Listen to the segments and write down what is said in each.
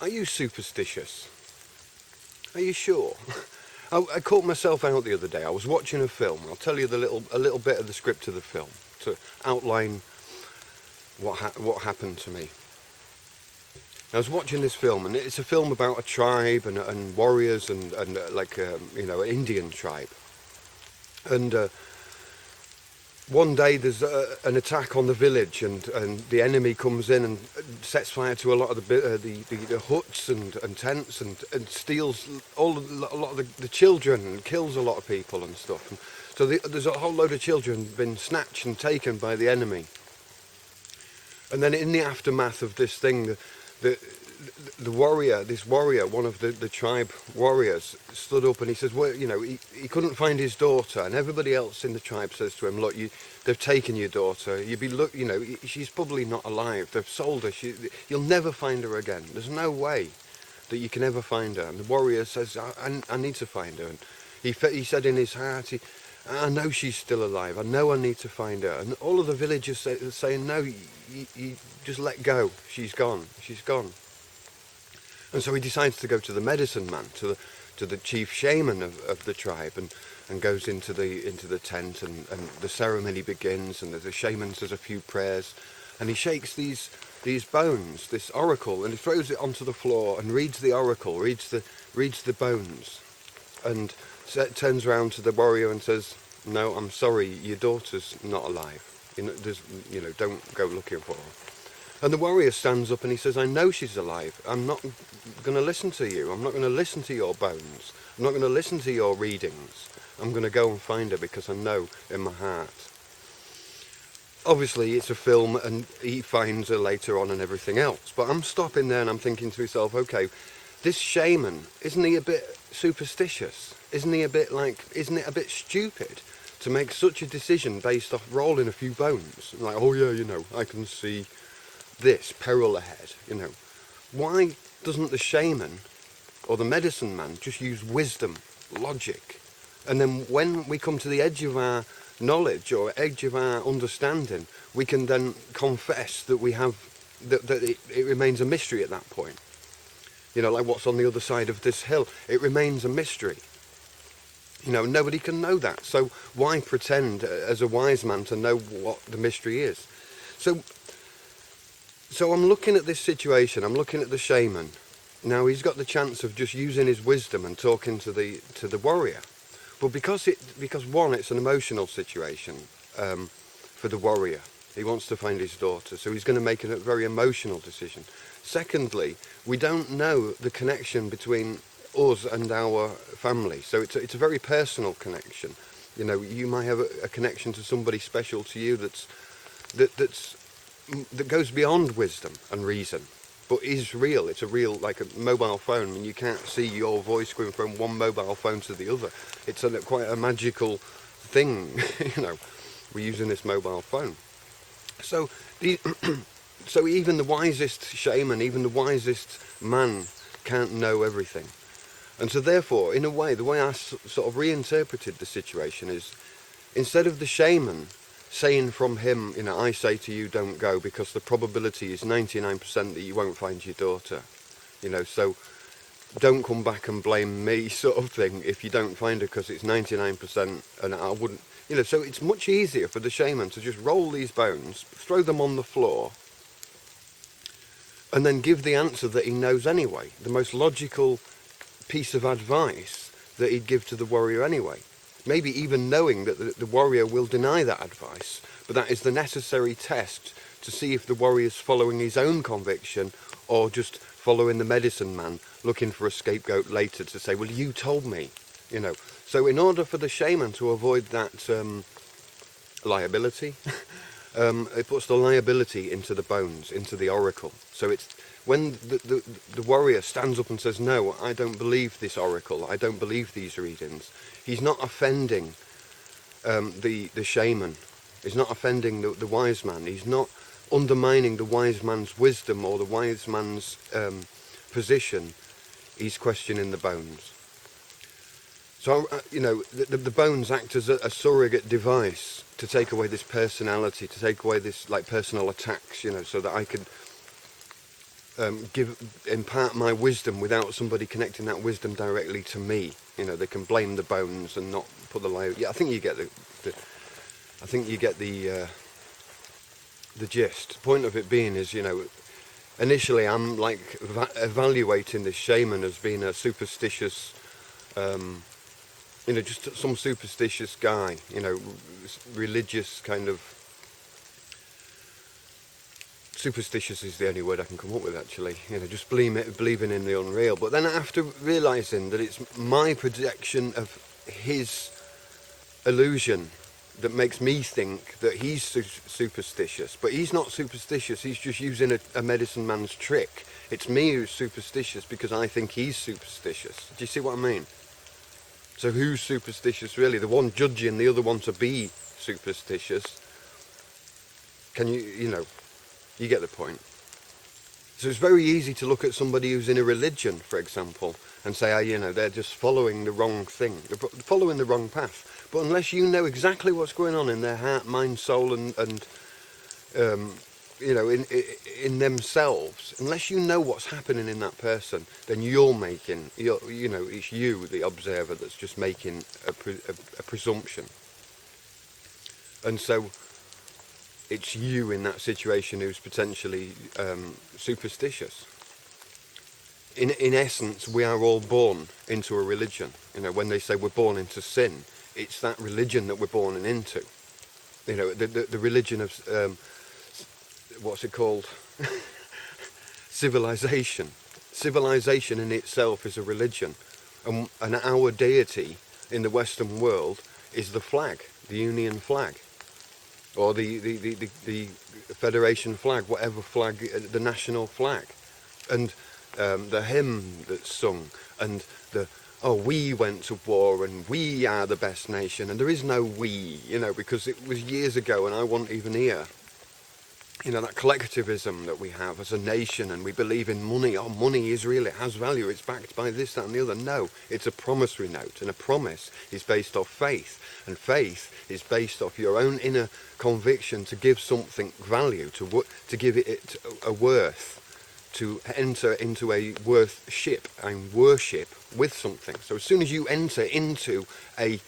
are you superstitious? Are you sure? I caught myself out the other day. I was watching a film. I'll tell you a little bit of the script of the film to outline what happened to me. I was watching this film, and it's a film about a tribe and warriors and like an Indian tribe. And one day there's an attack on the village, and the enemy comes in and sets fire to a lot of the huts and tents and steals a lot of the children and kills a lot of people and stuff. And so there's a whole load of children been snatched and taken by the enemy. And then in the aftermath of this thing, the warrior, one of the tribe warriors, stood up and he says, well, he couldn't find his daughter, and everybody else in the tribe says to him, look, they've taken your daughter. She's probably not alive. They've sold her. You'll never find her again. There's no way that you can ever find her. And the warrior says, I need to find her. And he said in his heart, I know she's still alive. I know I need to find her. And all of the villagers are saying, no, you just let go. She's gone. She's gone. And so he decides to go to the medicine man, to the chief shaman of the tribe, and goes into the tent, and the ceremony begins, and the shaman says a few prayers, and he shakes these bones, this oracle, and he throws it onto the floor and reads the oracle, reads the bones, and turns around to the warrior and says, no, I'm sorry, your daughter's not alive. Don't go looking for her. And the warrior stands up and he says, I know she's alive. I'm not going to listen to you. I'm not going to listen to your bones. I'm not going to listen to your readings. I'm going to go and find her because I know in my heart. Obviously, it's a film and he finds her later on and everything else. But I'm stopping there and I'm thinking to myself, okay, this shaman, isn't he a bit superstitious? Isn't it a bit stupid to make such a decision based off rolling a few bones? Like, oh yeah, I can see this peril ahead, Why doesn't the shaman or the medicine man just use wisdom, logic, and then when we come to the edge of our knowledge or edge of our understanding, we can then confess that we have that it remains a mystery at that point. Like what's on the other side of this hill, it remains a mystery. Nobody can know that, so why pretend as a wise man to know what the mystery is? So I'm looking at this situation, I'm looking at the shaman. Now he's got the chance of just using his wisdom and talking to the warrior. But because one, it's an emotional situation for the warrior. He wants to find his daughter, so he's going to make a very emotional decision. Secondly, we don't know the connection between us and our family, so it's a very personal connection. You might have a connection to somebody special to you that goes beyond wisdom and reason, but is real. It's a real, like a mobile phone. I mean, you can't see your voice going from one mobile phone to the other. It's quite a magical thing, we're using this mobile phone. So so even the wisest shaman, even the wisest man can't know everything. And so therefore, in a way, the way I sort of reinterpreted the situation is, instead of the shaman saying from him, I say to you, don't go, because the probability is 99% that you won't find your daughter. So don't come back and blame me, sort of thing, if you don't find her, because it's 99% and I wouldn't, so it's much easier for the shaman to just roll these bones, throw them on the floor, and then give the answer that he knows anyway, the most logical piece of advice that he'd give to the warrior anyway. Maybe even knowing that the warrior will deny that advice, but that is the necessary test to see if the warrior's following his own conviction or just following the medicine man, looking for a scapegoat later to say, well, you told me, So in order for the shaman to avoid that liability, it puts the liability into the bones, into the oracle. So it's when the warrior stands up and says, no, I don't believe this oracle, I don't believe these readings, he's not offending the shaman, he's not offending the wise man, he's not undermining the wise man's wisdom or the wise man's position, he's questioning the bones. So, the bones act as a surrogate device to take away this personality, to take away this, like, personal attacks, so that I could impart my wisdom without somebody connecting that wisdom directly to me. They can blame the bones and not put the lie. Yeah, I think you get the gist. The point of it being is, initially I'm like evaluating this shaman as being a superstitious, just some superstitious guy, religious kind of. Superstitious is the only word I can come up with, actually. Just believing in the unreal. But then after realising that it's my projection of his illusion that makes me think that he's superstitious. But he's not superstitious, he's just using a medicine man's trick. It's me who's superstitious because I think he's superstitious. Do you see what I mean? So who's superstitious really? The one judging the other one to be superstitious. Can you get the point. So it's very easy to look at somebody who's in a religion, for example, and say, they're just following the wrong thing. They're following the wrong path. But unless you know exactly what's going on in their heart, mind, soul, and in themselves, unless you know what's happening in that person, then it's you, the observer, that's just making a presumption. And so it's you in that situation who's potentially superstitious. In essence, we are all born into a religion. When they say we're born into sin, it's that religion that we're born into. The religion of, what's it called? Civilization. Civilization in itself is a religion. And our deity in the Western world is the flag, the Union flag. Or the Federation flag, whatever flag, the national flag. And the hymn that's sung, and we went to war and we are the best nation. And there is no we, because it was years ago and I wasn't even here. That collectivism that we have as a nation, and we believe in money. Oh, money is real, it has value, it's backed by this, that and the other. No, it's a promissory note, and a promise is based off faith. And faith is based off your own inner conviction to give something value, to give it a worth, to enter into a worship with something. So as soon as you enter into a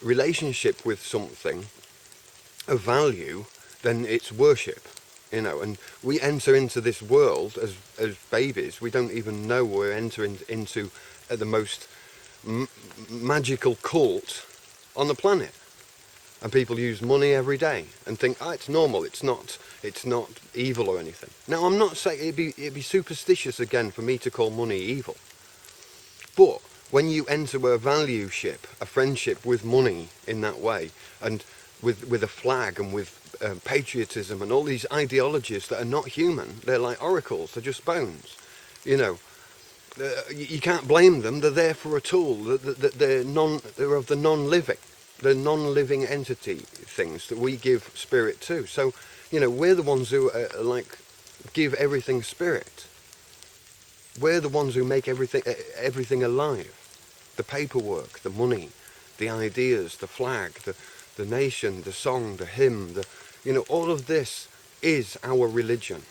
relationship with something of value, then it's worship. And we enter into this world as babies. We don't even know we're entering into the most magical cult on the planet. And people use money every day and think, it's normal, it's not evil or anything. Now, I'm not saying it'd be superstitious again for me to call money evil. But when you enter a value ship, a friendship with money in that way, and with a flag and with patriotism and all these ideologies that are not human, they're like oracles, they're just bones. You can't blame them, they're there for a tool, they're of the non-living. The non-living entity things that we give spirit to. So, we're the ones who give everything spirit. We're the ones who make everything alive. The paperwork, the money, the ideas, the flag, the nation, the song, the hymn, all of this is our religion.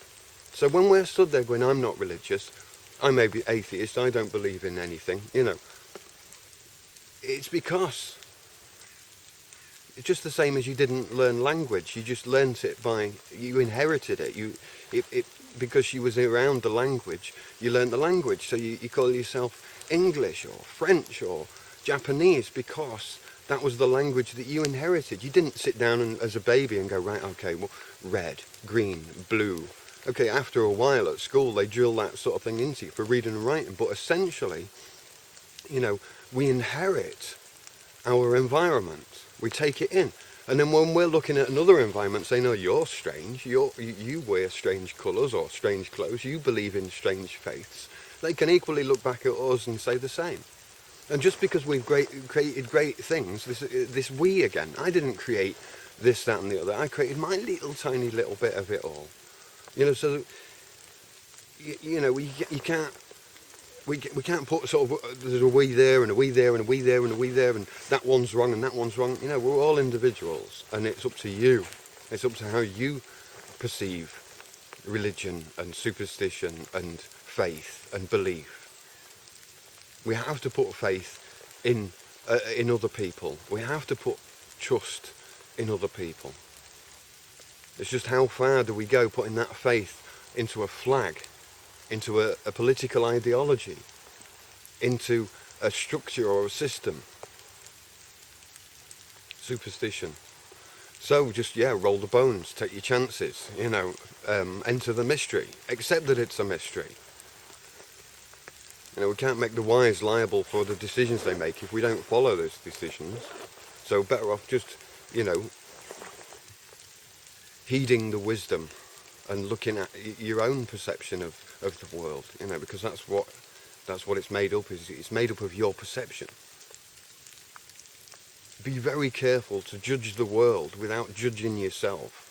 So when we're stood there going, I'm not religious, I may be atheist, I don't believe in anything, it's because it's just the same as you didn't learn language. You just learnt it you inherited it. Because you was around the language, you learned the language. So you call yourself English or French or Japanese because that was the language that you inherited. You didn't sit down as a baby and go, right, okay, well, red, green, blue. Okay, after a while at school, they drill that sort of thing into you for reading and writing. But essentially, we inherit our environment. We take it in. And then when we're looking at another environment saying, oh, you're strange, you wear strange colours or strange clothes, you believe in strange faiths, they can equally look back at us and say the same. And just because we've created great things, this we again, I didn't create this, that and the other, I created my tiny little bit of it all. So, you can't, we can't put sort of, there's a we there and a we there and a we there and a we there and that one's wrong and that one's wrong. We're all individuals and it's up to you. It's up to how you perceive religion and superstition and faith and belief. We have to put faith in other people. We have to put trust in other people. It's just how far do we go putting that faith into a flag, into a political ideology, into a structure or a system. Superstition. So just, roll the bones, take your chances, enter the mystery, accept that it's a mystery. We can't make the wise liable for the decisions they make if we don't follow those decisions. So better off just, heeding the wisdom and looking at your own perception of the world, because that's what it's made up. It's made up of your perception. Be very careful to judge the world without judging yourself,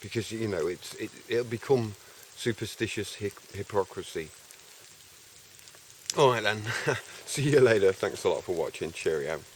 because it'll become superstitious hypocrisy. All right then. See you later. Thanks a lot for watching. Cheerio.